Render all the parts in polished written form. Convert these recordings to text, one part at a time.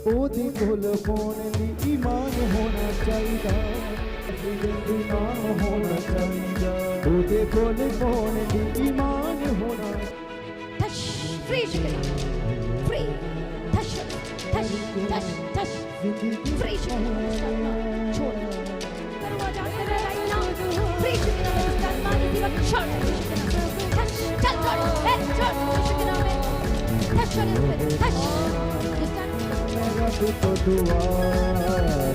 ਉਹਦੇ ਕੋਲ ਪਾਉਣ ਲਈ ਈਮਾਨ ਹੋਣਾ ਚਾਹੀਦਾ, ਈਮਾਨ ਹੋਣਾ ਚਾਹੀਦਾ, ਉਹਦੇ ਕੋਲ ਪਾਉਣ ਲਈ ਈਮਾਨ ਹੋਣਾ। Touch, free chicken, free, touch, touch, touch, touch, free chicken, छोड़, दरवाजा कर right now, free chicken, stand by, इसी वक्त छोड़, touch, चल छोड़, छोड़, chicken में, touch on his face, touch, मेरा तो दुआ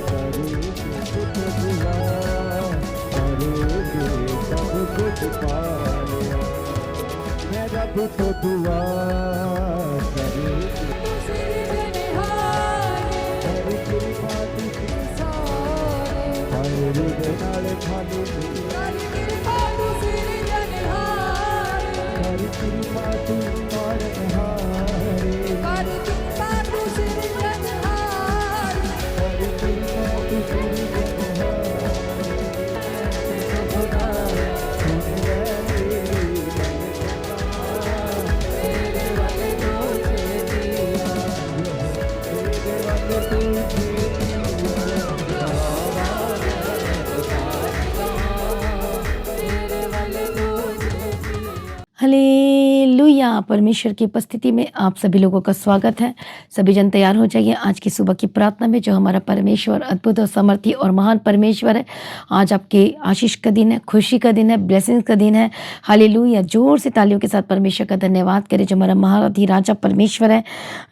करेगी, तो दुआ करेगी, सब कुछ पा लिया। मेरा तो दुआ करेगी, हर कृपा तुझे सारे, हर नाल खाली हर कृपा तुझे हारे, हर कृपा तुझे हारे, हर कृपा तुझे हालेलुया। परमेश्वर की उपस्थिति में आप सभी लोगों का स्वागत है। सभी जन तैयार हो जाइए आज की सुबह की प्रार्थना में। जो हमारा परमेश्वर अद्भुत और समर्थी और महान परमेश्वर है, आज आपके आशीष का दिन है, खुशी का दिन है, ब्लेसिंग्स का दिन है। हालेलुया। जोर से तालियों के साथ परमेश्वर का धन्यवाद करें। जो हमारा महाधिराजा परमेश्वर है,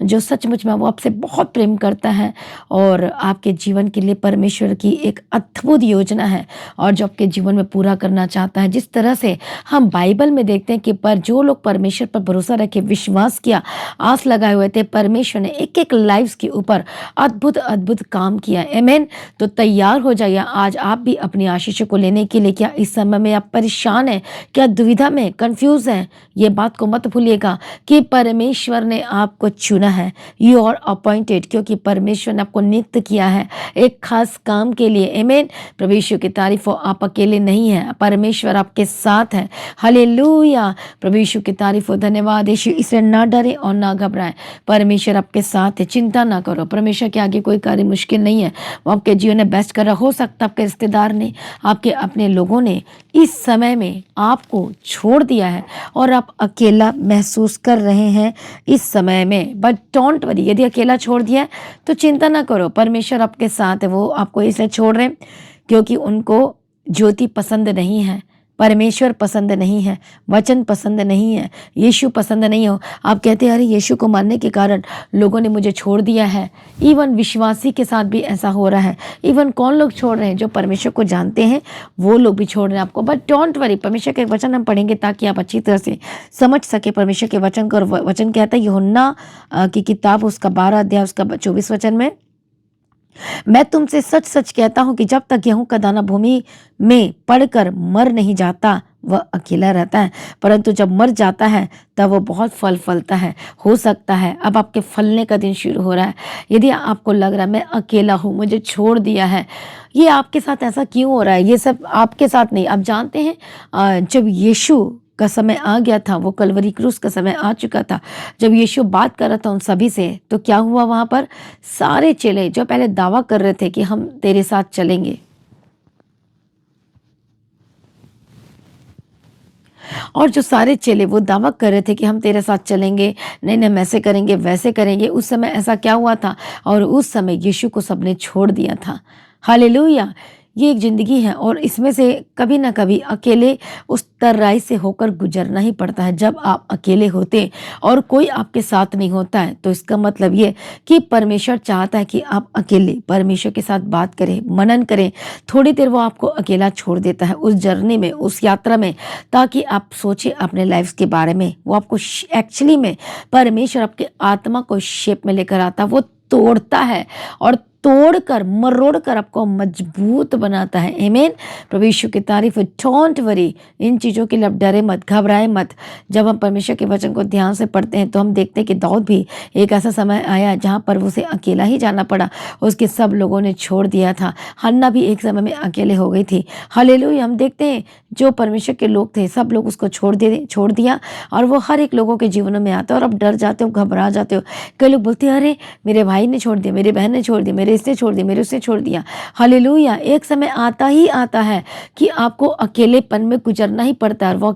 जो सचमुच में वो आपसे बहुत प्रेम करता है और आपके जीवन के लिए परमेश्वर की एक अद्भुत योजना है और जो आपके जीवन में पूरा करना चाहता है। जिस तरह से हम बाइबल में देखते हैं कि पर जो लोग परमेश्वर पर भरोसा रखे, विश्वास किया, आस लगाए हुए थे, परमेश्वर ने एक एक लाइफ्स के ऊपर अद्भुत अद्भुत काम किया। आमीन। तो तैयार हो जाइए आज आप भी अपनी आशीषों को लेने के लिए। क्या इस समय में आप परेशान हैं, क्या दुविधा में, कंफ्यूज हैं? ये बात को मत भूलिएगा कि परमेश्वर ने आपको चुना है। यू आर अपॉइंटेड, क्योंकि परमेश्वर ने आपको नियुक्त किया है एक खास काम के लिए। आमीन। प्रभु यीशु की तारीफ हो। आप अकेले नहीं हैं, परमेश्वर आपके साथ है। हालेलुया। प्रभु यीशु की तारीफ हो। धन्यवाद यीशु। इसलिए ना डरे और ना घबराएं, परमेश्वर आपके साथ है। चिंता ना करो, परमेश्वर के आगे कोई कार्य मुश्किल नहीं है। वो आपके जीवन में बेस्ट कर रहा। हो सकता आपके रिश्तेदार ने, आपके अपने लोगों ने इस समय में आपको छोड़ दिया है और आप अकेला महसूस कर रहे हैं इस समय में, बट डोंट वरी। यदि अकेला छोड़ दिया है तो चिंता ना करो, परमेश्वर आपके साथ है। वो आपको इसलिए छोड़ रहे हैं क्योंकि उनको ज्योति पसंद नहीं है, परमेश्वर पसंद नहीं है, वचन पसंद नहीं है, यीशु पसंद नहीं हो। आप कहते हैं अरे यीशु को मानने के कारण लोगों ने मुझे छोड़ दिया है। इवन विश्वासी के साथ भी ऐसा हो रहा है। इवन कौन लोग छोड़ रहे हैं? जो परमेश्वर को जानते हैं वो लोग भी छोड़ रहे हैं आपको। बट डोंट वरी, परमेश्वर के वचन हम पढ़ेंगे ताकि आप अच्छी तरह से समझ सके परमेश्वर के वचन को। और वचन कहता है यूहन्ना की किताब उसका 12 अध्याय उसका 24 वचन में, मैं तुमसे सच सच कहता हूं कि जब तक गेहूं का दाना भूमि में पड़कर मर नहीं जाता वह अकेला रहता है, परंतु जब मर जाता है तब वो बहुत फल फलता है। हो सकता है अब आपके फलने का दिन शुरू हो रहा है। यदि आपको लग रहा है मैं अकेला हूँ, मुझे छोड़ दिया है, ये आपके साथ ऐसा क्यों हो रहा है? ये सब आपके साथ नहीं। आप जानते हैं जब यीशु का समय आ गया था, वो कलवरी क्रूस का समय आ चुका था, जब यीशु बात कर रहा था उन सभी से, तो क्या हुआ? वहां पर सारे चेले जो पहले दावा कर रहे थे कि हम तेरे साथ चलेंगे, और जो सारे चेले वो दावा कर रहे थे कि हम तेरे साथ चलेंगे, नहीं हम ऐसे करेंगे वैसे करेंगे, उस समय ऐसा क्या हुआ था? और उस समय यीशु को सबने छोड़ दिया था। हालेलुया। ये एक ज़िंदगी है और इसमें से कभी ना कभी अकेले उस तराई से होकर गुजरना ही पड़ता है। जब आप अकेले होते और कोई आपके साथ नहीं होता है तो इसका मतलब ये कि परमेश्वर चाहता है कि आप अकेले परमेश्वर के साथ बात करें, मनन करें। थोड़ी देर वो आपको अकेला छोड़ देता है उस जर्नी में, उस यात्रा में, ताकि आप सोचें अपने लाइफ के बारे में। वो आपको एक्चुअली में परमेश्वर आपके आत्मा को शेप में लेकर आता, वो तोड़ता है और तोड़कर मरोड़कर आपको मजबूत बनाता है। आमीन। प्रभु यीशु की तारीफ है। डोंट वरी, इन चीज़ों के लिए आप डरे मत, घबराए मत। जब हम परमेश्वर के वचन को ध्यान से पढ़ते हैं तो हम देखते हैं कि दाऊद भी एक ऐसा समय आया जहाँ पर उसे अकेला ही जाना पड़ा, उसके सब लोगों ने छोड़ दिया था। हन्ना भी एक समय में अकेले हो गई थी। हालेलुया। हम देखते हैं जो परमेश्वर के लोग थे सब लोग उसको छोड़ दिया और वो हर एक लोगों के जीवनों में आता है और अब डर जाते हो, घबरा जाते हो। कई लोग बोलते हैं अरे मेरे भाई ने छोड़ दिया, मेरी बहन ने छोड़ दिया, मेरे इसने छोड़ दिया, मेरे उसने छोड़ दिया। हालेलुया। एक समय आता ही आता है कि आपको अकेलेपन में गुजरना ही पड़ता है। वो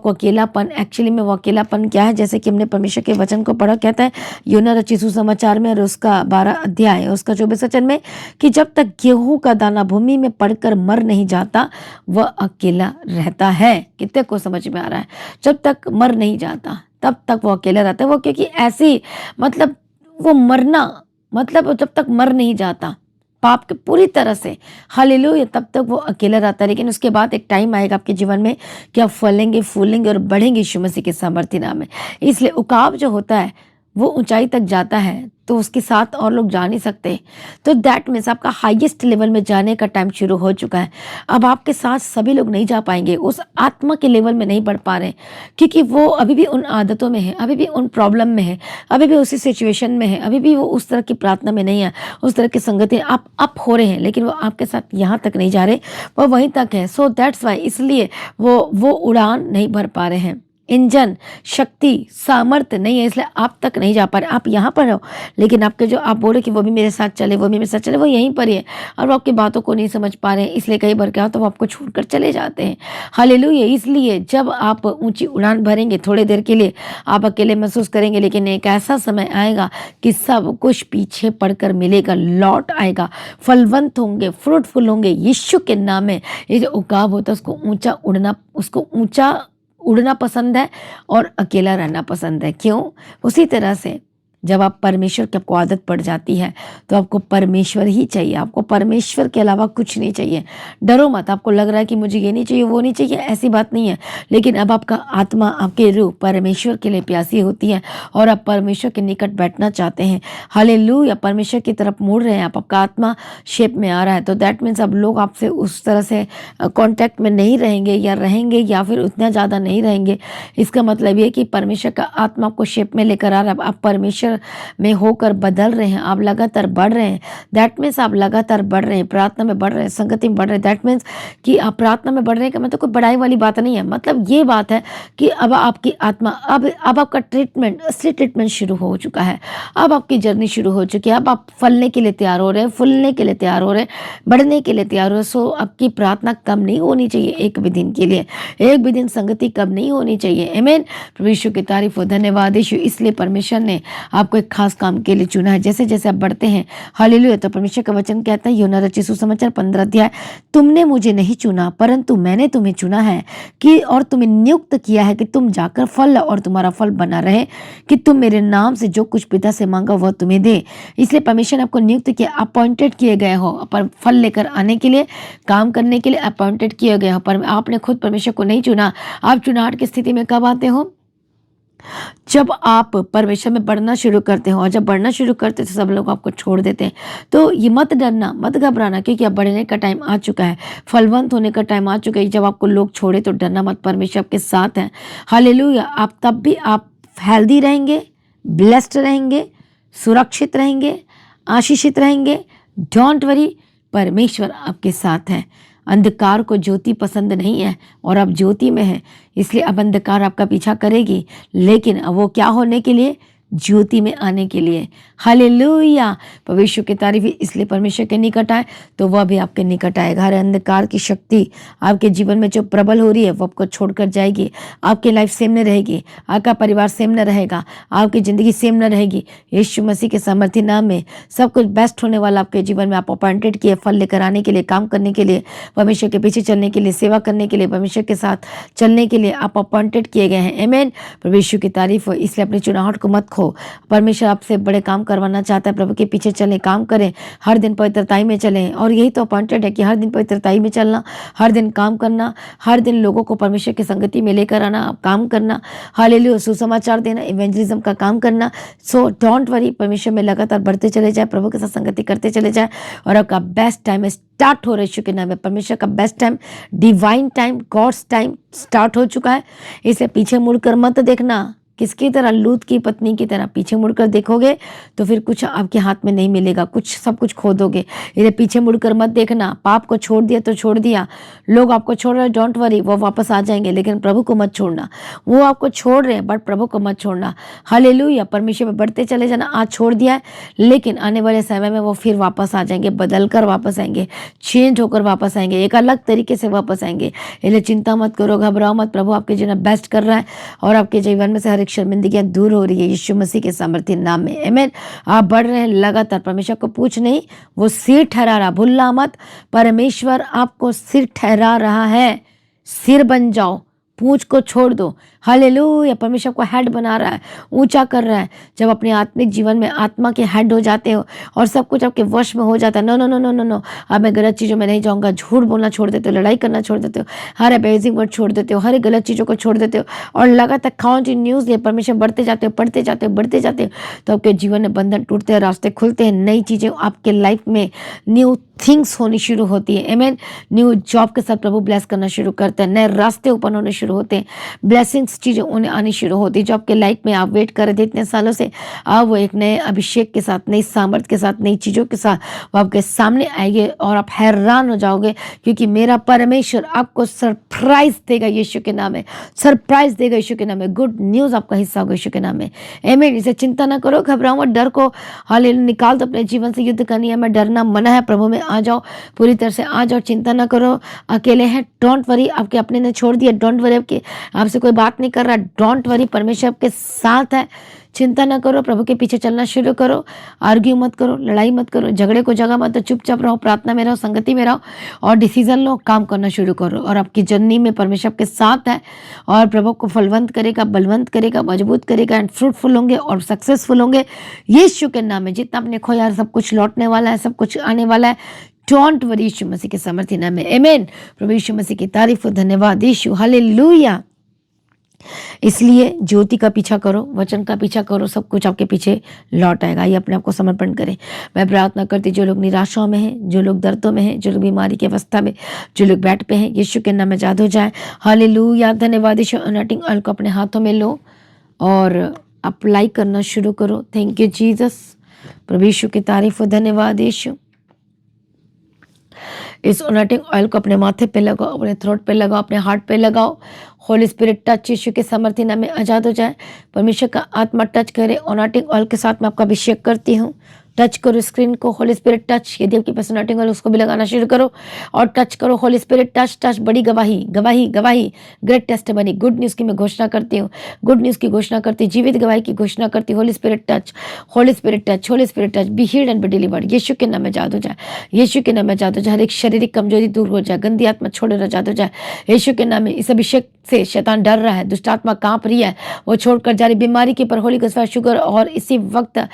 अकेलापन एक्चुअली में वो अकेलापन क्या है, जैसे कि हमने परमेश्वर के वचन को पढ़ा, कहता है यूहन्ना रचित सुसमाचार में और उसका 12 अध्याय उसका 24 वचन में कि जब तक गेहूं का दाना भूमि में पड़कर मर नहीं जाता वह अकेला रहता है। कितने को समझ में आ रहा है? जब तक मर नहीं जाता तब तक वो अकेला रहता है। वो क्योंकि ऐसी मतलब वो मरना मतलब जब तक मर नहीं जाता पाप के पूरी तरह से, हालेलुया, तब तक वो अकेला रहता है। लेकिन उसके बाद एक टाइम आएगा आपके जीवन में कि आप फलेंगे, फूलेंगे और बढ़ेंगे यीशु मसीह के सामर्थ्य नाम में। इसलिए उकाब जो होता है वो ऊंचाई तक जाता है तो उसके साथ और लोग जा नहीं सकते। तो दैट मीन्स आपका हाईएस्ट लेवल में जाने का टाइम शुरू हो चुका है। अब आपके साथ सभी लोग नहीं जा पाएंगे, उस आत्मा के लेवल में नहीं बढ़ पा रहे, क्योंकि वो अभी भी उन आदतों में है, अभी भी उन प्रॉब्लम में है, अभी भी उसी सिचुएशन में है, अभी भी वो उस तरह की प्रार्थना में नहीं है, उस तरह की संगति आप अप हो रहे हैं, लेकिन वो आपके साथ यहाँ तक नहीं जा रहे, वो वहीं तक है। सो दैट्स वाई, इसलिए वो उड़ान नहीं भर पा रहे हैं। इंजन शक्ति सामर्थ्य नहीं है, इसलिए आप तक नहीं जा पा रहे। आप यहाँ पर हो लेकिन आपके जो आप बोले कि वो भी मेरे साथ चले, वो भी मेरे साथ चले, वो यहीं पर ही है और वो आपकी बातों को नहीं समझ पा रहे हैं। इसलिए कई बार क्या होता है वो आपको छोड़कर चले जाते हैं। हालेलुया। इसलिए जब आप ऊंची उड़ान भरेंगे थोड़ी देर के लिए आप अकेले महसूस करेंगे, लेकिन एक ऐसा समय आएगा कि सब कुछ पीछे पड़कर मिलेगा, लौट आएगा, फलवंत होंगे, फ्रूटफुल होंगे यीशु के नाम में। ये जो उकाब होता है उसको ऊंचा उड़ना पसंद है और अकेला रहना पसंद है। क्यों? उसी तरह से जब आप परमेश्वर की आपको आदत पड़ जाती है तो आपको परमेश्वर ही चाहिए, आपको परमेश्वर के अलावा कुछ नहीं चाहिए। डरो मत, आपको लग रहा है कि मुझे ये नहीं चाहिए, वो नहीं चाहिए, ऐसी बात नहीं है। लेकिन अब आपका आत्मा, आपकी रूह परमेश्वर के लिए प्यासी होती है और आप परमेश्वर के निकट बैठना चाहते हैं। हालेलुया। परमेश्वर की तरफ मुड़ रहे हैं, आपका आत्मा शेप में आ रहा है। तो दैट मीन्स अब लोग आपसे उस तरह से कॉन्टैक्ट में नहीं रहेंगे या फिर उतना ज़्यादा नहीं रहेंगे। इसका मतलब ये कि परमेश्वर का आत्मा आपको शेप में लेकर आ रहा है, आप परमेश्वर में होकर बदल रहे हैं, आप लगातार बढ़ रहे हैं। दैट मीन्स आप लगातार बढ़ रहे हैं, प्रार्थना में बढ़ रहे हैं, संगति में बढ़ रहे हैं। दैट मीन्स कि आप प्रार्थना में बढ़ रहे हैं का मतलब कोई बड़ाई वाली बात नहीं है। मतलब ये बात है कि अब आपकी आत्मा अब आपका असली ट्रीटमेंट शुरू हो चुका है। अब आपकी जर्नी शुरू हो चुकी है। अब आप फलने के लिए तैयार हो रहे हैं, फूलने के लिए तैयार हो रहे हैं, बढ़ने के लिए तैयार हो रहे हैं। सो आपकी प्रार्थना कम नहीं होनी चाहिए एक भी दिन के लिए, एक भी दिन संगति कम नहीं होनी चाहिए। आमीन। प्रभु यीशु की तारीफ हो, धन्यवाद यीशु। इसलिए परमेश्वर ने आपको एक खास काम के लिए चुना है। जैसे जैसे आप बढ़ते हैं, हालेलुया, तो परमेश्वर का वचन कहता है यूहन्ना रचित सुसमाचार 15 अध्याय, तुमने मुझे नहीं चुना परंतु मैंने तुम्हें चुना है कि और तुम्हें नियुक्त किया है कि तुम जाकर फल और तुम्हारा फल बना रहे, कि तुम मेरे नाम से जो कुछ पिता से मांगा वह तुम्हें दे। इसलिए परमेश्वर ने आपको नियुक्त किया, अपॉइंटेड किए गए हो पर फल लेकर आने के लिए, काम करने के लिए अपॉइंटेड किए गए हो। पर आपने खुद परमेश्वर को नहीं चुना। आप चुनाव की स्थिति में कब आते हो? जब आप परमेश्वर में बढ़ना शुरू करते हो, और जब बढ़ना शुरू करते हो तो सब लोग आपको छोड़ देते हैं। तो ये मत डरना, मत घबराना, क्योंकि अब बढ़ने का टाइम आ चुका है, फलवंत होने का टाइम आ चुका है। जब आपको लोग छोड़े तो डरना मत, परमेश्वर आपके साथ है। हालेलुया। आप तब भी आप हेल्दी रहेंगे, ब्लेस्ड रहेंगे, सुरक्षित रहेंगे, आशीषित रहेंगे। डोंट वरी, परमेश्वर आपके साथ है। अंधकार को ज्योति पसंद नहीं है और आप ज्योति में हैं, इसलिए अब अंधकार आपका पीछा करेगी, लेकिन अब वो क्या होने के लिए? ज्योति में आने के लिए। हालेलुया। परमेश्वर की तारीफ। इसलिए परमेश्वर के निकट आए तो वह भी आपके निकट आएगा। हर अंधकार की शक्ति आपके जीवन में जो प्रबल हो रही है वो आपको छोड़कर जाएगी। आपकी लाइफ सेम न रहेगी, आपका परिवार सेम न रहेगा, आपकी ज़िंदगी सेम न रहेगी। यीशु मसीह के सामर्थ्य नाम में सब कुछ बेस्ट होने वाला आपके जीवन में। आप अपॉइंटेड किए फल लेकर आने के लिए, काम करने के लिए, परमेश्वर के पीछे चलने के लिए, सेवा करने के लिए, परमेश्वर के साथ चलने के लिए आप अपॉइंटेड किए गए हैं। आमीन। परमेश्वर की तारीफ हो। इसलिए अपनी चुनाहट को मत खो। देखो, परमेश्वर आपसे बड़े काम करवाना चाहता है। प्रभु के पीछे चलें, काम करें, हर दिन पवित्रताई में चलें। और यही तो अपॉइंटेड है कि हर दिन पवित्रताई में चलना, हर दिन काम करना, हर दिन लोगों को परमेश्वर की संगति में लेकर आना, काम करना, हालेलुया, सुसमाचार देना, इवेंजलिज्म का काम करना। सो डोंट वरी, परमेश्वर में लगातार बढ़ते चले जाए, प्रभु के साथ संगति करते चले जाए और आपका बेस्ट टाइम स्टार्ट हो रहा है। यीशु के नाम में परमेश्वर का best time, divine time, God's time start हो चुका है। इसे पीछे मुड़कर मत देखना, किसकी तरह, लूत की पत्नी की तरह पीछे मुड़कर देखोगे तो फिर कुछ आपके हाथ में नहीं मिलेगा, कुछ सब कुछ खो दोगे। इधर पीछे मुड़कर मत देखना, पाप को छोड़ दिया तो छोड़ दिया, लोग आपको छोड़ रहे, डोंट वरी, वो वापस आ जाएंगे, लेकिन प्रभु को मत छोड़ना। वो आपको छोड़ रहे हैं बट प्रभु को मत छोड़ना। हालेलुया, परमेश्वर में बढ़ते चले जाना। आज छोड़ दिया है लेकिन आने वाले समय में वो फिर वापस आ जाएंगे, बदल कर वापस आएंगे, चेंज होकर वापस आएंगे, एक अलग तरीके से वापस आएंगे। इसलिए चिंता मत करो, घबराओ मत, प्रभु आपके जीवन बेस्ट कर रहा है और आपके जीवन में से हर शर्मिंदगियां दूर हो रही है यीशु मसीह के सामर्थ्य नाम में। आमीन। आप बढ़ रहे हैं लगातार, परमेश्वर को पूछ नहीं, वो सिर ठहरा रहा, भूलना मत, परमेश्वर आपको सिर ठहरा रहा है। सिर बन जाओ, पूंछ को छोड़ दो। हालेलुया, परमेश्वर को हेड बना रहा है, ऊंचा कर रहा है। जब अपने आत्मिक जीवन में आत्मा के हेड हो जाते हो और सब कुछ आपके वश में हो जाता है, no no no no no no, अब मैं गलत चीज़ों में नहीं जाऊंगा, झूठ बोलना छोड़ देते हो, लड़ाई करना छोड़ देते हो, हर अबेजिंग वर्ड छोड़ देते हो, हर गलत चीज़ों को छोड़ देते हो और लगातार कंटिन्यूसली परमेश्वर बढ़ते जाते हो, पढ़ते जाते हो, बढ़ते जाते हो, तो आपके जीवन में बंधन टूटते हैं, रास्ते खुलते हैं, नई चीज़ें आपके लाइफ में, न्यू थिंग्स होनी शुरू होती है। आमीन। न्यू जॉब के साथ प्रभु ब्लेस करना शुरू करते हैं, नए रास्ते ओपन होने शुरू होते हैं, ब्लेसिंग्स चीज़ें उन्हें आनी शुरू होती है जो आपके लाइफ में आप वेट कर रहे थे इतने सालों से। अब वो एक नए अभिषेक के साथ, नई सामर्थ्य के साथ, नई चीज़ों के साथ वो आपके सामने आएंगे और आप हैरान हो जाओगे, क्योंकि मेरा परमेश्वर आपको सरप्राइज देगा यीशु के नाम में, सरप्राइज देगा यीशु के नाम में। गुड न्यूज़ आपका हिस्सा होगा यीशु के नाम में। आमीन। इसे चिंता ना करो, घबराओ मत, डर को हालेलुया निकाल दो अपने जीवन से। युद्ध करनी है, मैं डरना मना है, प्रभु में आ जाओ, पूरी तरह से आ जाओ, चिंता ना करो, अकेले हैं, डोंट वरी, आपके अपने ने छोड़ दिया, डोंट वरी, आपके आपसे कोई बात नहीं कर रहा, डोंट वरी, परमेश्वर आपके साथ है, चिंता ना करो, प्रभु के पीछे चलना शुरू करो, आर्ग्यू मत करो, लड़ाई मत करो, झगड़े को जगह मत दो, चुपचाप रहो, प्रार्थना में रहो, संगति में रहो और डिसीजन लो, काम करना शुरू करो और आपकी जर्नी में परमेश्वर आपके साथ है और प्रभु को फलवंत करेगा, बलवंत करेगा, मजबूत करेगा एंड फ्रूटफुल होंगे और सक्सेसफुल होंगे यीशु के नाम में। जितना आपने खोया सब कुछ लौटने वाला है, सब कुछ आने वाला है, डोंट वरी, यीशु मसीह के सामर्थ्य नाम में। आमीन। प्रभु यीशु मसीह की तारीफ, धन्यवाद यीशु, हालेलुया। इसलिए ज्योति का पीछा करो, वचन का पीछा करो, सब कुछ आपके पीछे लौट आएगा। ये अपने आप को समर्पण करें। मैं प्रार्थना करती, जो लोग निराशाओं में हैं, जो लोग दर्दों में हैं, जो लोग बीमारी की अवस्था में, जो लोग बेड पे हैं, यीशु के नाम में आजाद हो जाए। हालेलुया, धन्यवाद यीशु। अनॉइंटिंग ऑयल को अपने हाथों में लो और अप्लाई करना शुरू करो। Thank you Jesus. प्रभु यीशु की तारीफ हो, धन्यवाद यीशु। इस अनॉइंटिंग ऑयल को अपने माथे पे लगाओ, अपने थ्रोट पे लगाओ, अपने हार्ट पे लगाओ। होली स्पिरिट टच यीशु के सामर्थ्य नाम में आजाद हो जाए। परमेश्वर का आत्मा टच करे। अनॉइंटिंग ऑयल के साथ मैं आपका अभिषेक करती हूँ। टच करो स्क्रीन को, होली स्पिरिट टच। यदि आपके पास अनॉइंटिंग ऑयल उसको भी लगाना शुरू करो और टच करो। Holi spirit touch, touch. बड़ी गवाही, गवाही, गवाही, ग्रेट टेस्टिमनी, गुड न्यूज़ की मैं घोषणा करती हूँ, गुड न्यूज़ की घोषणा करती, जीवित गवाही की घोषणा करती। Holy spirit touch, holy spirit touch, holy spirit touch. Be healed and be delivered. Yeshu के नाम में आजाद हो जाए, यीशु के नाम में आजाद हो जाए। हर एक शारीरिक कमजोरी दूर हो जाए, गंदी आत्मा छोड़े आजाद हो जाए यीशु के नाम में। इस अभिषेक से शैतान डर रहा है, दुष्ट आत्मा कांप रही है, वो छोड़कर जा रही। बीमारी के पर होली का शुगर और इसी वक्त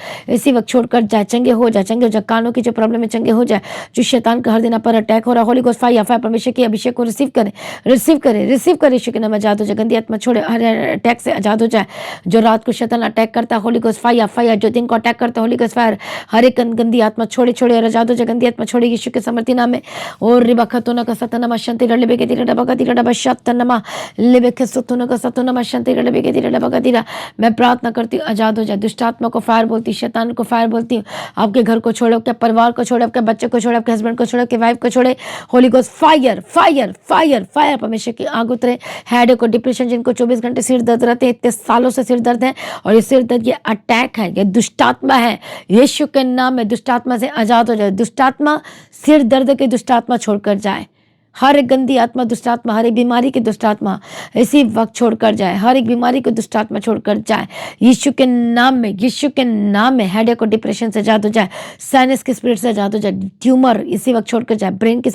छोड़कर जाए, चंगे हो जाए, चंगे हो जाए। कानों की जो प्रॉब्लम है चंगे हो जाए। जो शैतान का हर दिन पर अटैक हो रहा है, होली गोस्ट फायर, परमेश्वर के अभिषेक को रिसीव करें, रिसीव करें, रिसीव करें। यीशु के नाम में आजाद हो जाए। गंदी आत्मा छोड़े, हर अटैक से आजाद हो जाए। जो रात को शैतान अटैक करता है, होली गोस्ट फायर, जो दिन को अटैक करता है, होली गोस्ट फायर, हर एक गंदी आत्मा छोड़े और आजाद हो जाए। गंदी आत्मा छोड़े यीशु के सामर्थ्य नाम में। और रिबखतोना का सतना शांति रलबे के तीरा डबा का तीरा डबा शतनमा लेबे के सतोना का सतना शांति रलबे के तीरा डबा का तीरा। मैं प्रार्थना करती हूँ आजाद हो जाए। दुष्ट आत्मा को फायर बोलती, शैतान को फायर बोलती हूँ। आपके घर को छोड़े, आपके परिवार को छोड़े, आपके बच्चे को छोड़े, आपके हस्बैंड को छोड़े, आपके वाइफ को छोड़े। Holi ghost fire, fire, fire, fire. परमेश्वर की आग उतरे। हेड को डिप्रेशन, जिनको 24 घंटे सिर दर्द रहते हैं, इतने सालों से सिर दर्द है और ये सिर दर्द, ये अटैक है, ये दुष्टात्मा है। यीशु के नाम में दुष्टात्मा से आजाद हो जाए। दुष्टात्मा, सिर दर्द के दुष्टात्मा छोड़कर जाए। हर एक गंदी आत्मा, दुष्ट आत्मा, हर एक बीमारी की दुष्ट आत्मा इसी वक्त छोड़कर जाए, हर एक बीमारी को दुष्ट आत्मा छोड़कर जाए यीशु के नाम में, यीशु के नाम में। हेडेक और डिप्रेशन से आजाद हो जाए, साइनस के स्पिरिट से आजाद हो जाए, ट्यूमर इसी वक्त छोड़कर जाए, ब्रेन के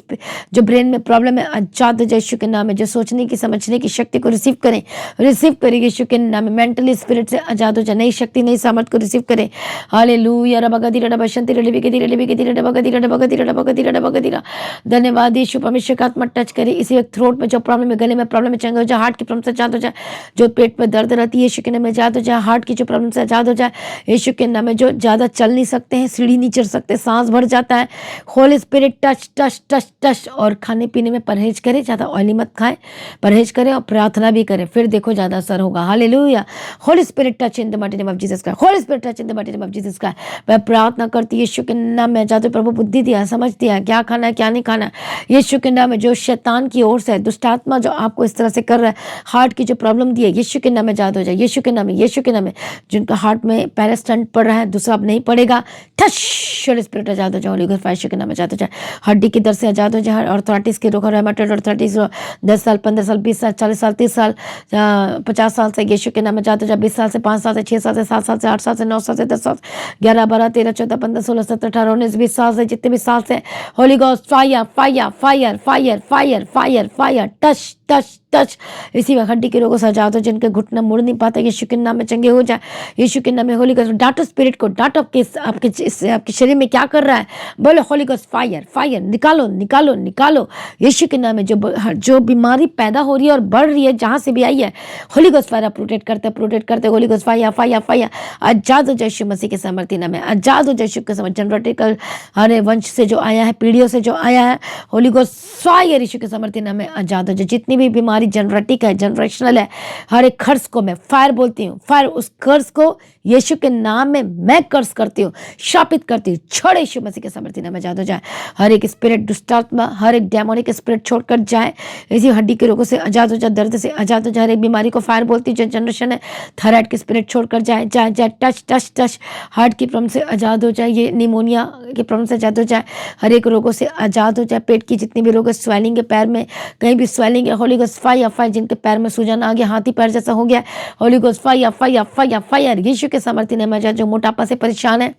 जो ब्रेन में प्रॉब्लम है आजाद हो जाए यीशु के नाम में। जो सोचने की समझने की शक्ति को रिसीव करें यीशु के नाम में। मेंटली स्पिरिट से आजाद हो जाए, नई शक्ति नई सामर्थ को रिसीव करें। हालेलुया। धन्यवाद यीशु। परमेश्वर का आत्मा टच करे इसी वक्त। थ्रोट में जो प्रॉब्लम है, गले में प्रॉब्लम है, चंगा हो जाए। हार्ट की प्रॉब्लम से आजाद हो जाए, जो पेट में दर्द रहती है यीशु के नाम में आजाद हो जाए। हार्ट की जो प्रॉब्लम से आजाद हो जाए यीशु के नाम में। जो ज़्यादा चल नहीं सकते हैं, सीढ़ी नहीं चढ़ सकते, सांस भर जाता है, Holi spirit touch touch touch touch. और खाने पीने में परहेज करें, ज़्यादा ऑयली मत खाएं, परहेज करें और प्रार्थना भी करें, फिर देखो ज़्यादा असर होगा। Hallelujah. Holi spirit touch in the mighty name of Jesus Christ, Holi spirit touch in the mighty name of Jesus Christ. मैं प्रार्थना करती यीशु के नाम में आजाद हो। प्रभु बुद्धि दिया, समझ दिया, क्या खाना है क्या नहीं खाना, यीशु के नाम में। जो शैतान की ओर से दुष्ट आत्मा जो आपको इस तरह से कर रहा है, हार्ट की जो प्रॉब्लम दी है यीशु के नाम में आजाद हो जाए, यीशु के नाम में, यीशु के नाम में। जिनका हार्ट में पहले स्टंट पड़ रहा है, दूसरा अब नहीं पड़ेगा, टच होली स्पिरिट आजाद हो जाए, होली गॉस्ट यीशु के नाम में आजाद हो जाए। हड्डी की दर्द से आजाद हो जाए, ऑर्थराइटिस के रोग, रूमेटॉइड आर्थराइटिस 10 साल 15 साल 20 साल 40 साल 30 साल 50 साल से यीशु के नाम में आजाद हो जाए। 20 साल से 5 साल से 6 साल से 7 साल से 8 साल से 9 साल से 10 साल 11 12 13 14 15 16 17 18 19 20 साल से, जितने भी साल से, Holi ghost fire fire fire fire fire fire fire touch touch touch. इसी वक्त हड्डी के रोगों से आजाद हो, जिनके घुटना मुड़ नहीं पाता यीशु के नाम में चंगे हो जाए, यीशु के नाम में। होली गॉस्ट डांटो स्पिरिट को, डांटो आपके शरीर में क्या कर रहा है, बोलो होली गॉस्ट फायर फायर, निकालो निकालो निकालो यीशु के नाम में। जो बीमारी पैदा हो रही है और बढ़ रही है, जहाँ से भी आई है, होली गॉस्ट फायर प्रोटेक्ट करते holy ghost fire fire fire. आजाद हो जाए यीशु मसीह के सामर्थ्य नाम में, आजाद हो जाए यीशु के सामर्थ्य। जनरेटिकल हरे वंश से जो आया है, पीढ़ियों से जो आया है, होली गॉस्ट फायर यीशु के सामर्थ्य नाम में आजाद हो जाए। जितनी भी बीमारी जनरेटिक है, जनरेशनल है, हर एक कर्स को मैं फायर बोलती हूँ, फायर। उस कर्स को यीशु के नाम में मैं कर्स करती हूँ, शापित करती हूँ, छोड़े यीशु मसीह के सामर्थ्य नाम में आजाद हो जाए। हर एक स्पिरिट दुष्टात्मा, हर एक डेमोनिक स्पिरिट छोड़कर जाए, इसी हड्डी के रोगों से आजाद हो जाए, दर्द से आजाद हो जाए। हर एक बीमारी को फायर बोलती हूँ। जो जनरेशन है, थायराइड की स्पिरिट छोड़कर जाए जाए जाए, टच टच टच। हार्ट की प्रॉब्लम से आजाद हो जाए, ये निमोनिया की प्रॉब्लम से आजाद हो जाए, हर एक रोगों से आजाद हो जाए। पेट की जितनी भी रोग है, स्वेलिंग है, पैर में कहीं भी स्वेलिंग है, होली गॉस्ट फायर फायर। जिनके पैर में सूजन आ गया, हाथी पैर जैसा हो गया, holy ghost fire fire fire fire Yeshu के सामर्थ्य नाम में आजाद। जो मोटापा से परेशान है,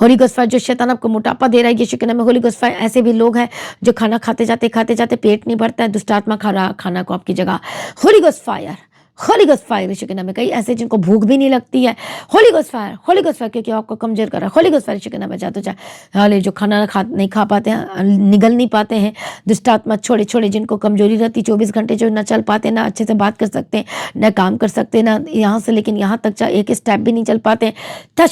होली गॉस्ट फायर। जो शैतान आपको मोटापा दे रहा है, यीशु के नाम में होली गॉस्ट फायर। ऐसे भी लोग हैं जो खाना खाते जाते पेट नहीं भरता है, दुष्ट आत्मा खा रहा खाना को आपकी जगह, holy ghost fire, holy ghost fire Yeshu के नाम में। कई ऐसे जिनको भूख भी नहीं लगती है, holy ghost fire, holy ghost fire, क्योंकि आपको कमजोर कर रहा है, होली गॉस्ट फायर यीशु के नाम में जाते जाए। हाले जो खाना नहीं खा पाते हैं, निगल नहीं पाते हैं, दुष्ट आत्मा छोड़े छोड़े। जिनको कमजोरी रहती, 24 घंटे जो ना चल पाते, ना अच्छे से बात कर सकते, ना काम कर सकते, ना यहाँ से लेकिन यहाँ तक एक स्टेप भी नहीं चल पाते, टच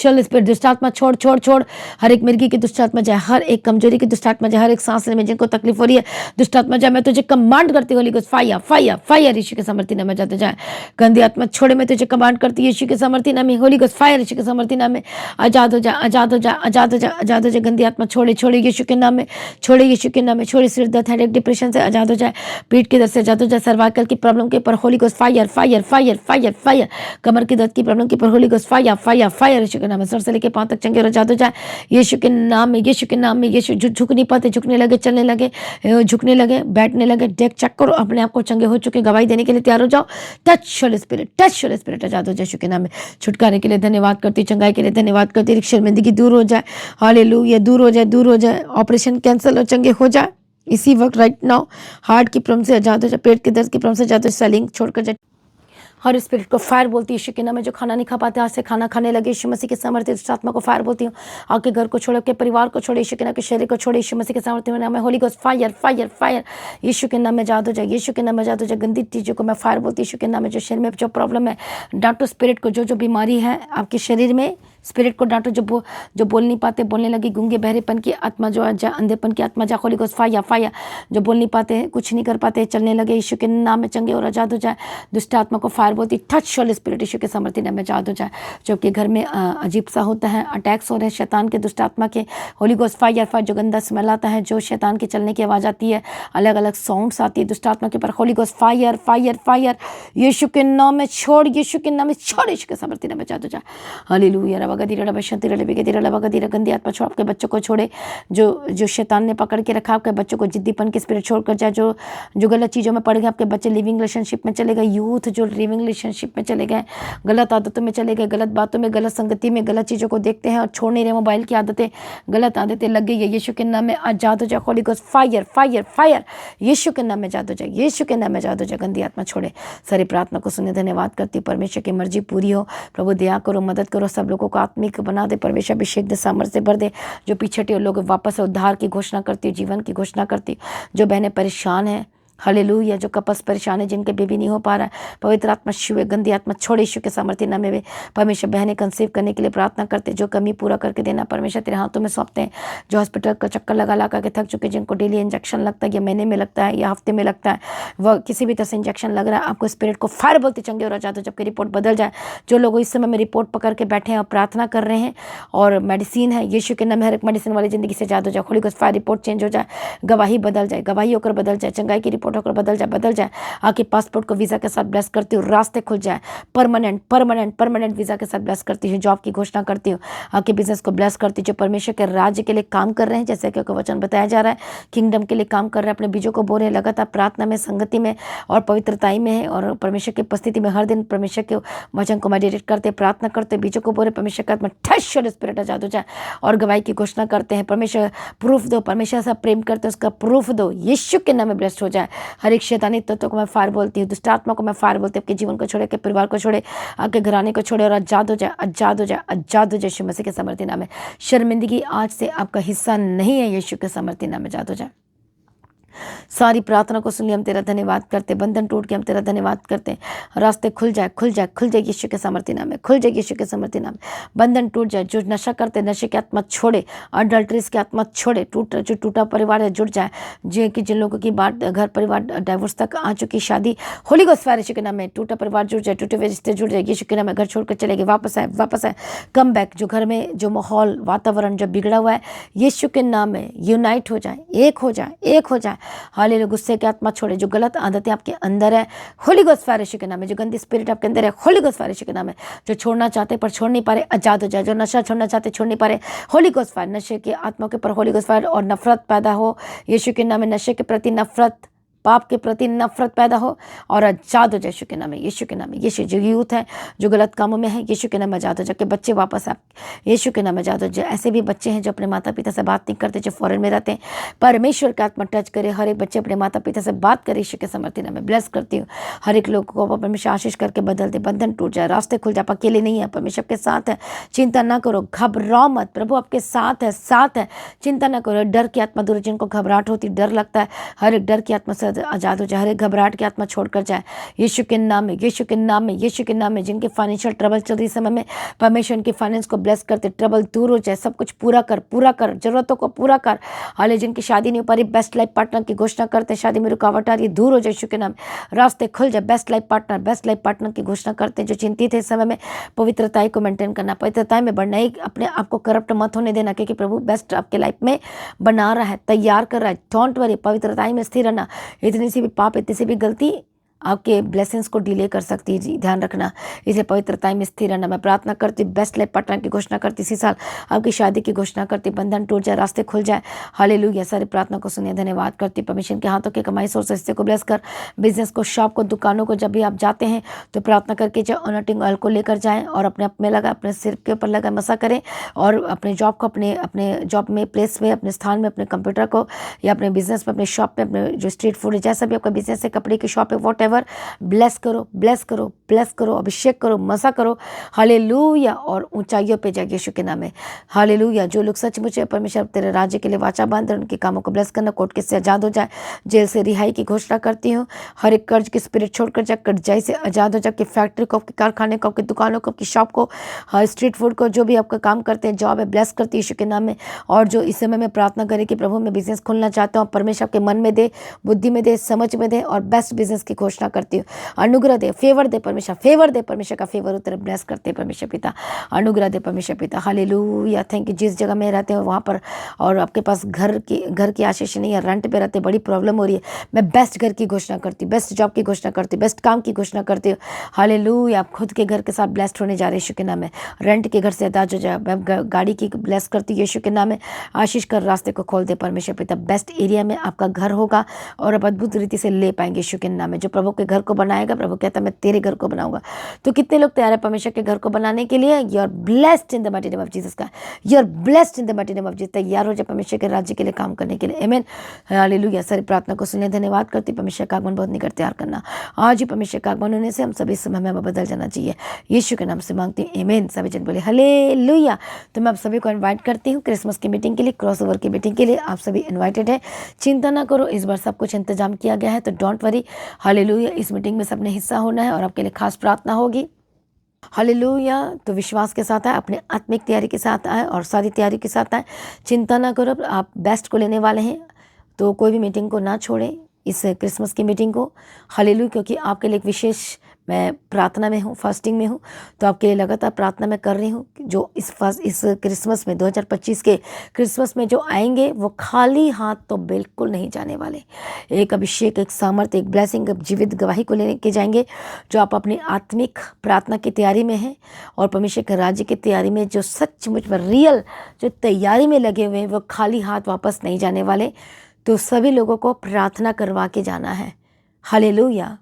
स्पिरिट दुष्ट आत्मा छोड़ छोड़ छोड़। हर एक मिर्गी की दुष्ट आत्मा जाए, हर एक कमजोरी की दुष्ट आत्मा जाए, हर एक सांस लेने में जिनको तकलीफ हो रही है, दुष्ट आत्मा जाए। मैं तुझे कमांड करती हूँ, holy ghost fire fire fire Yeshu के सामर्थ्य नाम में जाते जाए। गंदी आत्मा छोड़े, मैं तुझे कमांड करती हूँ यीशु के सामर्थ्य नाम में, होली गॉस्ट फायर यीशु के सामर्थ्य नाम में आजाद हो जा, आजाद हो जा, आजाद हो जा, आजाद हो जा। गंदी आत्मा छोड़े छोड़े यीशु के नाम में, छोड़े यीशु के नाम में, छोड़े। सिर दर्द, हेडेक, डिप्रेशन से आजाद हो जाए, पीठ के दर्द से आजाद हो जाए, सर्वाइकल की प्रॉब्लम के ऊपर holy ghost fire fire fire fire fire. कमर की दर्द की प्रॉब्लम के ऊपर holy ghost fire fire fire Yeshu के नाम में। सर से लेके पांव तक चंगे और आजाद हो जाए यीशु के नाम में, यीशु के नाम में। यीशु झुक नहीं पाते, झुकने लगे, चलने लगे, झुकने लगे, बैठने लगे, डेक चेक करो, अपने आप को चंगे हो चुके, गवाही देने के लिए तैयार हो जाओ। Touch holy spirit, touch holy spirit आजाद हो जाए यीशु के नाम में। छुटकारे के लिए धन्यवाद करती, चंगाई के लिए धन्यवाद करती। शर्मिंदगी दूर हो जाए, हालेलुया, दूर हो जाए, दूर हो जाए। ऑपरेशन कैंसिल और चंगे हो जाए इसी वक्त, राइट नाउ। हार्ट की प्रॉब्लम से आजाद हो जाए, पेट के दर्द की प्रॉब्लम से आजाद हो जाए, सेलिंग छोड़कर जाए। हर स्पिरिट को फायर बोलती है यीशु के नाम में। जो खाना नहीं खा पाते, आज से खाना खाने लगे यीशु मसीह के सामर्थ्य आत्मा को फायर बोलती हूँ। आपके घर को छोड़े, आपके परिवार को छोड़े, यीशु के नाम के शरीर को छोड़े, यीशु मसीह के सामर्थ्य में नाम है। Holy ghost fire fire fire Yeshu के नाम में आजाद हो जाए, यीशु के नाम में आजाद हो जाए। गंदी चीज़ों को मैं फायर बोलती हूँ यीशु के नाम में। जो शरीर में जो प्रॉब्लम है, डांटो स्पिरिट को। जो बीमारी है आपके शरीर में, स्पिरिट को डांटो। जो बोल नहीं पाते, बोलने लगी, गूंगे बहरेपन की आत्मा जो जा, अंधेपन की आत्मा जा, होली गॉस्ट फायर फायर। जो बोल नहीं पाते, कुछ नहीं कर पाते, चलने लगे, यीशु के नाम में चंगे और आजाद हो जाए। दुष्ट आत्मा को फायर बोलती, टच होली स्पिरिट यीशु के सामर्थ्य नाम में आजाद हो जाए। जो आपके घर में अजीब सा होता है, अटैक्स हो रहे हैं शैतान के, दुष्ट आत्मा के, होली गॉस्ट फायर फायर। जो गंदा स्मेल आता है, जो शैतान के चलने की आवाज़ आती है, अलग अलग साउंड्स आती है दुष्ट आत्मा के ऊपर, holy ghost fire fire fire Yeshu के नाम में छोड़, यीशु के नाम में छोड़, यीशु के सामर्थ्य नाम में आजाद हो जाए। हालेलुया। गंदी आत्मा छोड़ आपके बच्चों को छोड़े, जो शैतान ने पकड़ के रखा आपके बच्चों को, जिद्दीपन की स्पिरिट छोड़कर जाए, जो गलत चीज़ों में पड़ गए आपके बच्चे, लिविंग रिलेशनशिप में चले गए, यूथ जो लिविंग रिलेशनशिप में चले गए, गलत आदतों में चले गए, गलत बातों में, गलत संगति में, गलत चीज़ों को देखते हैं और छोड़ नहीं रहे, मोबाइल की आदतें, गलत आदतें लग गई है, यीशु के नाम में आजाद हो जाए। Holy ghost fire fire fire, Yeshu के नाम में आजाद हो जाए, यीशु के नाम में आजाद हो जाए, गंदी आत्मा छोड़े। सारी प्रार्थना को सुने धन्यवाद करती हूँ। परमेश्वर की मर्जी पूरी हो। प्रभु दया करो, मदद करो, सब लोगों को आत्मिक बना दे। परमेश्वर अभिषेक दे, सामर्थ्य से भर दे। जो पीछे हटे लोग वापस उद्धार की घोषणा करती हूँ, जीवन की घोषणा करती हूँ। जो बहनें परेशान हैं, हालेलुया, जो कपल्स परेशान है, जिनके बेबी नहीं हो पा रहा है, पवित्र आत्मा छुए, गंदी आत्मा छोड़े यीशु के सामर्थ्य नाम में। परमेश्वर बहनें कंसीव करने के लिए प्रार्थना करते, जो कमी पूरा करके देना परमेश्वर तेरे हाथों में सौंपते हैं। जो हॉस्पिटल का चक्कर लगा के थक चुके, जिनको डेली इंजेक्शन लगता है, या महीने में लगता है या हफ्ते में लगता है, वह किसी भी तरह से इंजेक्शन लग रहा है, आपको स्पिरिट को फायर बोलते चंगे और आजाद हो, जबकि रिपोर्ट बदल जाए। जो लोग इस समय में रिपोर्ट पकड़ के बैठे हैं और प्रार्थना कर रहे हैं और मेडिसिन है, यीशु के नाम में हर एक मेडिसिन वाली जिंदगी से आजाद हो जाए। Holy ghost fire, report change हो जाए, गवाही बदल जाए, गवाही होकर बदल जाए, चंगाई की रिपोर्ट होकर बदल जाए। आके पासपोर्ट को वीजा के साथ ब्लेस करती हूँ, रास्ते खुल जाए, परमानेंट वीजा के साथ ब्लेस करती हूँ। जॉब की घोषणा करती हूँ, आके बिजनेस को ब्लेस करती हूँ। जो परमेश्वर के राज्य के लिए काम कर रहे हैं, जैसे कि वचन बताया जा रहा है, किंगडम के लिए काम कर रहे हैं, अपने बीजों को बो रहे हैं, लगातार प्रार्थना में, संगति में और पवित्रताई में है, और परमेश्वर की उपस्थिति में हर दिन परमेश्वर के वचन को मेडिटेट करते, प्रार्थना करते, बीजों को बो रहे, परमेश्वर का आत्मा ठश स्पिरिट आजाद हो जाए और गवाही की घोषणा करते हैं। परमेश्वर प्रूफ दो, परमेश्वर से प्रेम करते हैं, उसका प्रूफ दो, यीशु के नाम में ब्लेस्ड हो जाए। हर एक शैतानी तत्वों को मैं फायर बोलती हूँ, दुष्ट आत्मा को मैं फायर बोलती हूँ। आपके जीवन को छोड़े, आपके परिवार को छोड़े, आपके घराने को छोड़े और आजाद हो जाए, आजाद हो जाए, आजाद हो जाए यीशु मसीह के सामर्थ्य नाम में। शर्मिंदगी आज से आपका हिस्सा नहीं है, यीशु के सामर्थ्य नाम में आजाद हो जाए। सारी प्रार्थना को सुनिए, हम तेरा धन्यवाद करते, बंधन टूट के हम तेरा धन्यवाद करते, रास्ते खुल जाए, खुल जाए, खुल जाए यीशु के सामर्थ्य नाम में, खुल जाए यीशु के सामर्थ्य नाम में। बंधन टूट जाए, जो नशा करते नशे की आत्मा छोड़े, अडल्ट्रीज की आत्मा छोड़े, जो टूटा परिवार है जुड़ जाए, जिन लोगों की बात घर परिवार डाइवोर्स तक आ चुकी, शादी होली गोस्ट फायर यीशु के नाम में, टूटा परिवार जुड़ जाए, टूटे हुए रिश्ते जुड़ जाए यीशु के नाम में। घर छोड़कर चले गए, वापस आए, कम बैक। जो घर में जो माहौल वातावरण जो बिगड़ा हुआ है, यीशु के नाम में यूनाइट हो जाए, एक हो जाए। हालेलुया, गुस्से की आत्मा छोड़े, जो गलत आदतें आपके अंदर है, होली गोस्ट फायर यीशु के नाम में। जो गंदी स्पिरिट आपके अंदर है, होली गोस्ट फायर यीशु के नाम में। जो छोड़ना चाहते पर छोड़ नहीं पा रहे, आजाद हो जाए। जो नशा छोड़ना चाहते छोड़ नहीं पा रहे, होली गोस्ट फायर, नशे की आत्मा के ऊपर होली गोस्ट फायर, और नफरत पैदा हो यीशु के नाम में। नशे के प्रति नफरत, पाप के प्रति नफरत पैदा हो और आजाद हो जाए यीशु के नाम में, यीशु के नाम में। यीशु जो यूथ है जो गलत कामों में है, यीशु के नाम में आजाद हो जाए। बच्चे वापस आप यीशु के नाम में आजाद हो जाए। ऐसे भी बच्चे हैं जो अपने माता पिता से बात नहीं करते, जो फॉरेन में रहते हैं, परमेश्वर का आत्मा टच करे, हर एक बच्चे अपने माता पिता से बात करे यीशु के सामर्थ्य नाम में। ब्लेस करती हूँ हर एक लोग को, परमेश्वर आशीष करके बदल दे, बंधन टूट जाए, रास्ते खुल जाए। अकेले नहीं है, परमेश्वर के साथ है, चिंता ना करो, घबराओ मत, प्रभु आपके साथ है, चिंता ना करो। डर की आत्मा दूर, जिनको घबराहट होती, डर लगता है, हर एक डर की आत्मा से आजाद हो जाए, घबराहट की आत्मा छोड़कर जाए यीशु के नाम में, यीशु के नाम में, यीशु के नाम में। जिनके फाइनेंशियल ट्रबल चल रही समय में, परमेश्वर उनके फाइनेंस को ब्लेस करते, ट्रबल दूर हो जाए, सब कुछ पूरा कर, जरूरतों को पूरा कर। हाले जिनकी शादी नहीं हो पा रही, बेस्ट लाइफ पार्टनर की घोषणा करते, शादी में रुकावट आ रही है, दूर हो जाए यीशु के नाम, रास्ते खुल जाए। बेस्ट लाइफ पार्टनर की घोषणा करते, जो चिंतित है इस समय में, पवित्रताई को मेंटेन करना, पवित्रताई में बढ़ना, एक अपने आप को करप्ट मत होने देना, क्योंकि प्रभु बेस्ट आपके लाइफ में बना रहा है, तैयार कर रहा है। डोंट वरी, पवित्रताई में स्थिर रहना। इतनी सी भी पाप, इतनी सी भी गलती आपके ब्लेसिंग्स को डिले कर सकती है, जी ध्यान रखना। इसलिए पवित्रता में स्थिर रहना। मैं प्रार्थना करती, बेस्ट लाइफ पार्टनर की घोषणा करती, इसी साल आपकी शादी की घोषणा करती, बंधन टूट जाए, रास्ते खुल जाए। हालेलुया, सारी प्रार्थना को सुनिए, धन्यवाद करती। परमेश्वर के हाथों के कमाई सोर्स हिस्से को ब्लेस कर, बिजनेस को, शॉप को, दुकानों को, जब भी आप जाते हैं तो प्रार्थना करके जो अनोटिंग ऑयल को लेकर जाएं और अपने आप में लगा, अपने सिर के ऊपर लगा, मसा करें, और अपने जॉब को, अपने जॉब में, प्लेस में, अपने स्थान में, अपने कंप्यूटर को, या अपने बिजनेस में, अपने शॉप में, अपने जो स्ट्रीट फूड है, जैसा भी आपका बिजनेस है, कपड़े की शॉप है, वॉट एवर, ब्लेस करो, अभिषेक करो, मसा करो। हालेलुया, और ऊंचाइयों पे जाए यीशु के नाम में। हालेलुया, जो लोग सचमुच परमेश्वर तेरे राज्य के लिए वाचा बांध रहे, उनके कामों को ब्लेस करना, कोर्ट केस से आजाद हो जाए, जेल से रिहाई की घोषणा करती हूँ। हर एक कर्ज की स्पिरिट छोड़कर जाए, कर्जाई से आजाद हो जाए। आपकी फैक्ट्री को, आपके कारखाने को, आपकी दुकानों को, आपकी शॉप को, स्ट्रीट फूड को, जो भी आपका काम करते हैं, जॉब है, ब्लेस करती यीशु के नाम में। और जो इस समय में प्रार्थना करे कि प्रभु मैं बिजनेस खोलना चाहता हूँ, परमेश्वर आपके मन में दे, बुद्धि में दे, समझ में दे, और बेस्ट बिजनेस की घोषणा करती हूँ। अनुग्रह दे, फेवर दे परमेश्वर हमेशा फेवर दे, परमेश्वर का फेवर उतरे, ब्लेस करते हैं परमेश्वर पिता, अनुग्रह दे परमेश्वर पिता। Hallelujah, thank you. जिस जगह में रहते हो वहाँ पर और आपके पास घर की आशीष नहीं है, रेंट पे रहते, बड़ी प्रॉब्लम हो रही है, मैं बेस्ट घर की घोषणा करती हूँ, बेस्ट जॉब की घोषणा करती हूँ, बेस्ट काम की घोषणा करती हूँ। हालेलुया, आप खुद के घर के साथ ब्लेस्ड होने जा रहे हैं यीशु के नाम में। रेंट के घर से अदाज हो जाए, मैं गाड़ी की ब्लेस करती हूँ यीशु के नाम में। आशीष कर रास्ते को खोल दे परमेश्वर पिता। बेस्ट एरिया में आपका घर होगा और आप अद्भुत रीति से ले पाएंगे यीशु के नाम में। जो प्रभु के घर को बनाएगा, प्रभु कहता है मैं तेरे घर को बनाऊंगा। तो कितने लोग तैयार है परमेश्वर के घर को बनाने के लिए? You are blessed in the mighty name of Jesus का, you are blessed in the mighty name of Jesus. तैयार हो जाए परमेश्वर के राज्य के लिए काम करने के लिए। आमीन, हालेलुया। सारी प्रार्थना को सुनने धन्यवाद करती। परमेश्वर का आगमन बहुत निकट तैयार करना। आज ही परमेश्वर का आगमन होने से हम सभी समय में बदल जाना चाहिए, यीशु के नाम से मांगती हूँ, आमीन। सभी जन बोले हालेलुया। तो मैं आप सभी को इनवाइट करती हूँ क्रिसमस की मीटिंग के लिए, क्रॉसओवर की मीटिंग के लिए। आप सभी इनवाइटेड है, चिंता ना करो, इस बार सब कुछ इंतजाम किया गया है, तो डोंट वरी। हालेलुया, इस मीटिंग में सबने हिस्सा होना है और आपके लिए खास प्रार्थना होगी। हालेलुया, तो विश्वास के साथ आए, अपने आत्मिक तैयारी के साथ आए और सारी तैयारी के साथ आए। चिंता ना करो, आप बेस्ट को लेने वाले हैं, तो कोई भी मीटिंग को ना छोड़ें, इस क्रिसमस की मीटिंग को। हालेलुया, क्योंकि आपके लिए एक विशेष, मैं प्रार्थना में हूँ, फास्टिंग में हूँ, तो आपके लिए लगातार प्रार्थना मैं कर रही हूँ। जो इस क्रिसमस में 2025 के क्रिसमस में जो आएंगे वो खाली हाथ तो बिल्कुल नहीं जाने वाले। एक अभिषेक, एक सामर्थ्य, एक ब्लेसिंग, जीवित गवाही को लेके जाएंगे। जो आप अपनी आत्मिक प्रार्थना की तैयारी में हैं और परमेश्वर के राज्य की तैयारी में, जो सचमुच में रियल जो तैयारी में लगे हुए हैं, वो खाली हाथ वापस नहीं जाने वाले। तो सभी लोगों को प्रार्थना करवा के जाना है। हालेलुया,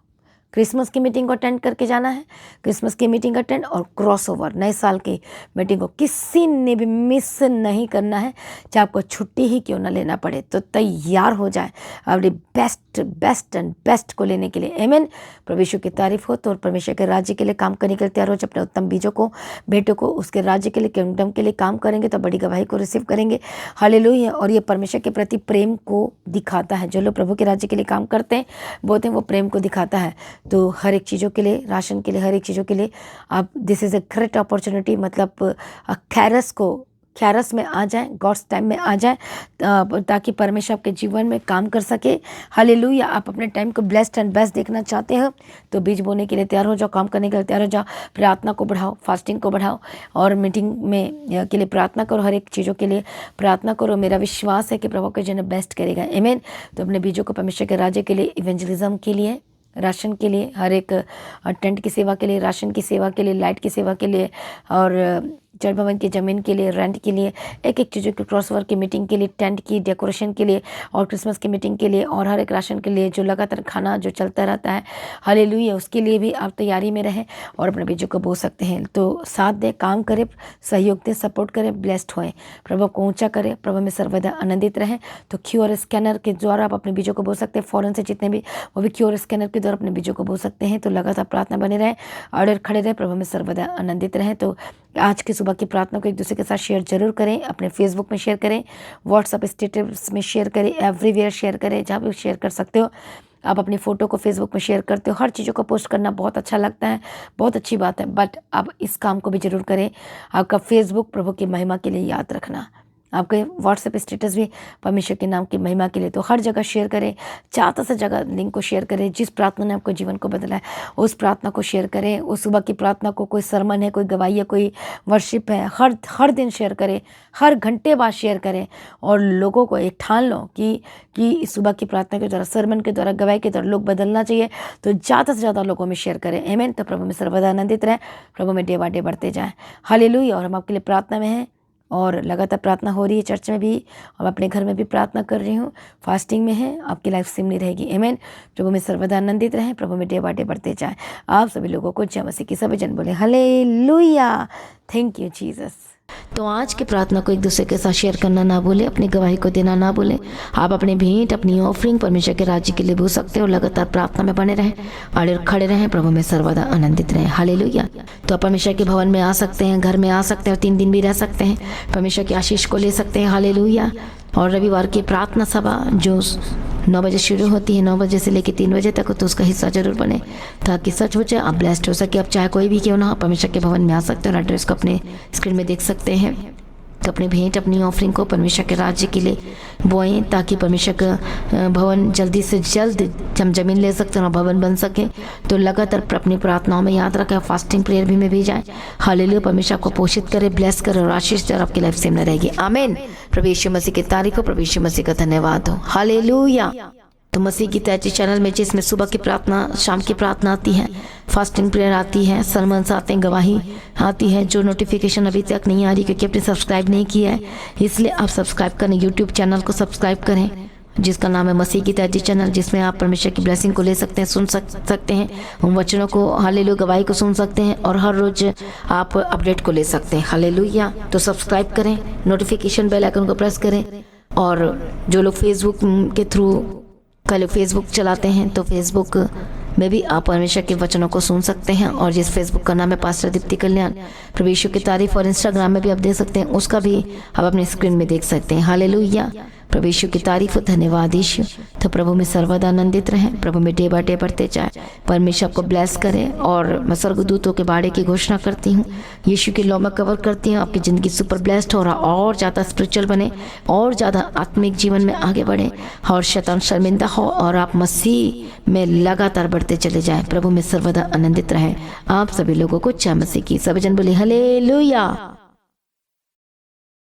क्रिसमस की मीटिंग को अटेंड करके जाना है, क्रिसमस की मीटिंग अटेंड और क्रॉसओवर नए साल की मीटिंग को किसी ने भी मिस नहीं करना है, चाहे आपको छुट्टी ही क्यों ना लेना पड़े। तो तैयार हो जाए अपने बेस्ट एंड बेस्ट को लेने के लिए। आमीन, परमेश्वर की तारीफ हो। तो परमेश्वर के राज्य के लिए काम करने के लिए तैयार हो जाए। अपने उत्तम बीजों को, बेटों को उसके राज्य के लिए, किंगडम के लिए काम करेंगे तो बड़ी गवाही को रिसीव करेंगे। हालेलुया, और ये परमेश्वर के प्रति प्रेम को दिखाता है। जो लोग प्रभु के राज्य के लिए काम करते हैं, बोलते हैं, वो प्रेम को दिखाता है। तो हर एक चीज़ों के लिए, राशन के लिए, हर एक चीज़ों के लिए आप, this is a great opportunity. मतलब कैरस में आ जाए, गॉड्स टाइम में आ जाए, ताकि परमेश्वर आपके जीवन में काम कर सके। हालेलुया, आप अपने टाइम को ब्लेस्ड एंड बेस्ट देखना चाहते हो तो बीज बोने के लिए तैयार हो जाओ, काम करने के लिए तैयार हो जाओ। प्रार्थना को बढ़ाओ, फास्टिंग को बढ़ाओ और मीटिंग में के लिए प्रार्थना करो, हर एक चीज़ों के लिए प्रार्थना करो। मेरा विश्वास है कि प्रभु के जन बेस्ट करेगा। आमीन। तो अपने बीजों को परमेश्वर के राज्य के लिए, इवेंजलिज्म के लिए, राशन के लिए, हर एक टेंट की सेवा के लिए, राशन की सेवा के लिए, लाइट की सेवा के लिए और चर्च भवन की ज़मीन के लिए, रेंट के लिए, एक एक चीज़ों की, क्रॉसओवर की मीटिंग के लिए, टेंट की डेकोरेशन के लिए और क्रिसमस की मीटिंग के लिए और हर एक राशन के लिए, जो लगातार खाना जो चलता रहता है, हालेलुया, उसके लिए भी आप तैयारी में रहें और अपने बीजों को बो सकते हैं। तो साथ दें, काम करें, सहयोग दें, सपोर्ट करें, ब्लेस्ड होएं, प्रभु को ऊंचा करें, प्रभु में सर्वदा आनंदित रहें। तो QR स्कैनर के द्वारा आप अपने बीजों को बो सकते हैं। फॉरेन से जितने भी, वो भी QR स्कैनर के द्वारा अपने बीजों को बो सकते हैं। तो लगातार प्रार्थना बने रहें, अड़े खड़े रहें, प्रभु में सर्वदा आनंदित रहें। तो आज की सुबह की प्रार्थना को एक दूसरे के साथ शेयर जरूर करें, अपने फेसबुक में शेयर करें, व्हाट्सएप स्टेटस में शेयर करें, एवरीवेयर शेयर करें, जहाँ भी शेयर कर सकते हो। आप अपनी फ़ोटो को फेसबुक में शेयर करते हो, हर चीज़ों को पोस्ट करना बहुत अच्छा लगता है, बहुत अच्छी बात है, बट आप इस काम को भी ज़रूर करें। आपका फेसबुक प्रभु की महिमा के लिए याद रखना, आपके व्हाट्सएप स्टेटस भी परमेश्वर के नाम की महिमा के लिए। तो हर जगह शेयर करें, ज़्यादा से ज़्यादा लिंक को शेयर करें। जिस प्रार्थना ने आपको जीवन को बदला है उस प्रार्थना को शेयर करें। उस सुबह की प्रार्थना को, कोई सरमन है, कोई गवाही है, कोई वर्शिप है, हर दिन शेयर करें, हर घंटे बाद शेयर करें और लोगों को एक ठान लो कि इस सुबह की प्रार्थना के द्वारा, सरमन के द्वारा, गवाही के द्वारा लोग बदलना चाहिए। तो ज़्यादा से ज़्यादा लोगों में शेयर करें। आमीन। तो प्रभु में सर्वदा आनंदित रहें, प्रभु में डे बाय डे बढ़ते जाएँ। हालेलुया। और हम आपके लिए प्रार्थना में हैं और लगातार प्रार्थना हो रही है, चर्च में भी और अपने घर में भी प्रार्थना कर रही हूँ, फास्टिंग में है। आपकी लाइफ सिमली रहेगी। आमीन। प्रभु में सर्वदा आनंदित रहें, प्रभु में डे बाय डे बढ़ते जाएँ। आप सभी लोगों को जय मसीह की, सभी जन बोले हालेलुया, थैंक यू जीसस। तो आज की प्रार्थना को एक दूसरे के साथ शेयर करना ना भूलें, अपनी गवाही को देना ना भूलें। आप अपने भेंट, अपनी ऑफरिंग परमेश्वर के राज्य के लिए भूल सकते हो। लगातार प्रार्थना में बने रहें, अड़े खड़े रहें, प्रभु में सर्वदा आनंदित रहें। हालेलुया। तो आप परमेश्वर के भवन में आ सकते हैं, घर में आ सकते हैं और 3 दिन भी रह सकते हैं, परमेश्वर की आशीष को ले सकते हैं। हालेलुया। और रविवार की प्रार्थना सभा जो 9 बजे शुरू होती है, 9 बजे से लेकर 3 बजे तक, तो उसका हिस्सा जरूर बने ताकि सच हो जाए, आप ब्लेस्ड हो सके। आप चाहे कोई भी क्यों ना हो, परमेश्वर के भवन में आ सकते हो और एड्रेस को अपने स्क्रीन में देख सकते हैं। तो अपनी भेंट, अपनी ऑफरिंग को परमेश्वर के राज्य के लिए बोएं, ताकि परमेश्वर का भवन जल्दी से जल्द हम जमीन ले सकते हैं और भवन बन सके। तो लगातार अपनी प्रार्थनाओं में याद रखें, फास्टिंग प्रेयर भी में भी जाएं। हालेलुया। परमेश्वर आपको पोषित करे, ब्लेस करे और आशीष दे और आपकी लाइफ सेम न रहेगी। आमीन। प्रभु यीशु मसीह की तारीफ हो, प्रभु यीशु मसीह का धन्यवाद हो। हालेलुया। तो मसीह की तैयारी चैनल में जिसमें सुबह की प्रार्थना, शाम की प्रार्थना आती है, फास्टिंग प्रेयर आती है, सरमन्स आते हैं, गवाही आती है। जो नोटिफिकेशन अभी तक नहीं आ रही क्योंकि आपने सब्सक्राइब नहीं किया है, इसलिए आप सब्सक्राइब करें, यूट्यूब चैनल को सब्सक्राइब करें जिसका नाम है मसीह की तैयारी चैनल, जिसमें आप परमेश्वर की ब्लेसिंग को ले सकते हैं, सुन सकते हैं, उन वचनों को, हालेलुया, गवाही को सुन सकते हैं और हर रोज आप अपडेट को ले सकते हैं। हालेलुया। तो सब्सक्राइब करें, नोटिफिकेशन बेल आइकन को प्रेस करें। और जो लोग फेसबुक के थ्रू कल फेसबुक चलाते हैं तो फेसबुक में भी आप परमेश्वर के वचनों को सुन सकते हैं। और जिस फेसबुक का नाम है पास्टर दीप्ति कल्याण, प्रभु यीशु की तारीफ, और इंस्टाग्राम में भी आप देख सकते हैं, उसका भी आप अपनी स्क्रीन में देख सकते हैं। हालेलुया। प्रभु यीशु की तारीफ, धन्यवाद यीशु। तो प्रभु में सर्वदा आनंदित रहें, प्रभु में डे बाय डे बढ़ते जाए, परमेश्वर को ब्लेस करें। और मैं स्वर्गदूतों के बाड़े की घोषणा करती हूँ, यीशु की लॉ में कवर करती हूँ, आपकी ज़िंदगी सुपर ब्लेस्ड हो रहा, और ज़्यादा स्पिरिचुअल बने, और ज़्यादा आत्मिक जीवन में आगे बढ़े, और शैतान शर्मिंदा हो, और आप मसीह में लगातार बढ़ते चले जाएं। प्रभु में सर्वदा आनंदित रहें। आप सभी लोगों को जय मसीह की। सभी जन बोले हालेलुया।